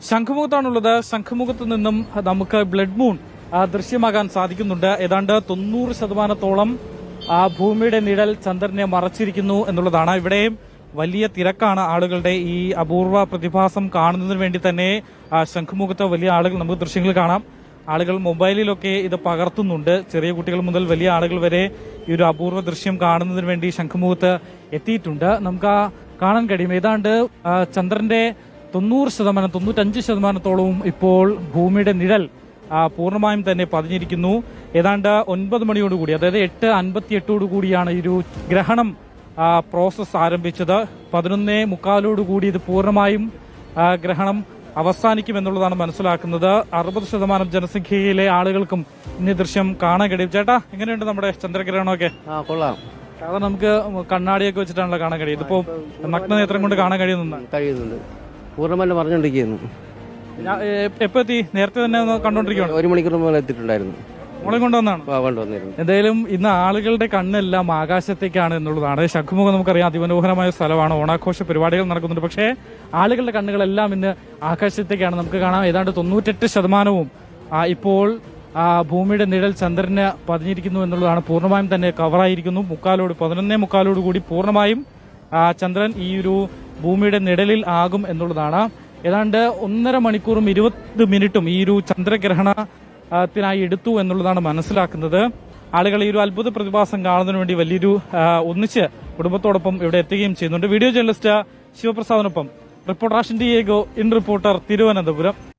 ശംഖുമുഖത്താണുള്ളത്. ശംഖുമുഖത്ത് നിന്നും നമുക്ക് blood moon ദൃശ്യമാകാൻ സാധിക്കുന്നുണ്ട്. ഏതാണ്ട് 90% ഭൂമിയുടെ നിഴൽ ചന്ദ്രനെ മറച്ചിരിക്കുന്നു എന്നുള്ളതാണ്. ഇവിടെയും വലിയ തിരക്കാണ് ആളുകളുടെ. ഈ അപൂർവ പ്രതിഭാസം കാണുന്നതിന് വേണ്ടി തന്നെ ശംഖുമുഖത്ത് വലിയ ആളുകൾ നമുക്ക് ദൃശ്യങ്ങൾ കാണാം. ആളുകൾ മൊബൈലിലൊക്കെ ഇത് പകർത്തുന്നുണ്ട്. ചെറിയ കുട്ടികൾ മുതൽ വലിയ ആളുകൾ വരെ ഈ ഒരു അപൂർവ ദൃശ്യം കാണുന്നതിന് വേണ്ടി ശംഖുമുഖത്ത് എത്തിയിട്ടുണ്ട്. നമുക്ക് കാണാൻ കഴിയും. ഏതാണ്ട് ചന്ദ്രന്റെ 90%, 95%-ഓളവും ഇപ്പോൾ ഭൂമിയുടെ നിഴൽ പൂർണ്ണമായും തന്നെ പതിഞ്ഞിരിക്കുന്നു. ഏതാണ്ട് 9 മണിയോടുകൂടി, അതായത് 8:58 ഈ ഒരു ഗ്രഹണം പ്രോസസ് ആരംഭിച്ചത്. 11:45 ഇത് പൂർണ്ണമായും ഗ്രഹണം അവസാനിക്കുമെന്നുള്ളതാണ് മനസ്സിലാക്കുന്നത്. 60% ജനസംഖ്യയിലെ ആളുകൾക്കും ഇന്ന് ദൃശ്യം കാണാൻ കഴിയും. ചേട്ടാ, എങ്ങനെയുണ്ട് നമ്മുടെ ചന്ദ്രഗ്രഹണമൊക്കെ? കൊള്ളാം. സാധാരണ നമുക്ക് കണ്ണാടിയൊക്കെ വെച്ചിട്ടാണല്ലോ കാണാൻ കഴിയും. ഇതിപ്പോ നഗ്നനേത്രം കൊണ്ട് കാണാൻ കഴിയുന്നുണ്ട്. പൂർണ്ണമായിട്ട് പറഞ്ഞുകൊണ്ടിരിക്കുന്നു. എപ്പോ എത്തി? നേരത്തെ തന്നെ കണ്ടോണ്ടിരിക്കുകയാണ്. 1 മണിക്കൂർ മുതൽ എത്തിയിട്ടുണ്ടായിരുന്നു. മോളെ കൊണ്ടുവന്നാണ്. എന്തായാലും ഇന്ന് ആളുകളുടെ കണ്ണെല്ലാം ആകാശത്തേക്കാണ് എന്നുള്ളതാണ്. ശംഖുമുഖം നമുക്കറിയാം അതിമനോഹരമായ സ്ഥലമാണ്. ഓണാഘോഷ പരിപാടികൾ നടക്കുന്നുണ്ട്. പക്ഷേ ആളുകളുടെ കണ്ണുകളെല്ലാം ഇന്ന് ആകാശത്തേക്കാണ്. നമുക്ക് കാണാം ഏതാണ്ട് 98% ഇപ്പോൾ ഭൂമിയുടെ നിഴൽ ചന്ദ്രന് പതിഞ്ഞിരിക്കുന്നു എന്നുള്ളതാണ്. പൂർണ്ണമായും തന്നെ കവറായിരിക്കുന്നു. 11:45 കൂടി പൂർണ്ണമായും ചന്ദ്രൻ ഈ ഒരു ഭൂമിയുടെ നിഴലിൽ ആകും എന്നുള്ളതാണ്. ഏതാണ്ട് 1.5 മണിക്കൂറും 20 മിനിറ്റും ഈ ഒരു ചന്ദ്രഗ്രഹണത്തിനായി എടുത്തു എന്നുള്ളതാണ് മനസ്സിലാക്കുന്നത്. ആളുകൾ ഈ ഒരു അത്ഭുത പ്രതിഭാസം കാണുന്നതിന് വേണ്ടി വലിയൊരു ഒന്നിച്ച് കുടുംബത്തോടൊപ്പം ഇവിടെ എത്തുകയും ചെയ്യുന്നുണ്ട്. വീഡിയോ ജേർണലിസ്റ്റ് ശിവപ്രസാദിനൊപ്പം reporter Ashin Diego, in reporter, Thiruvananthapuram.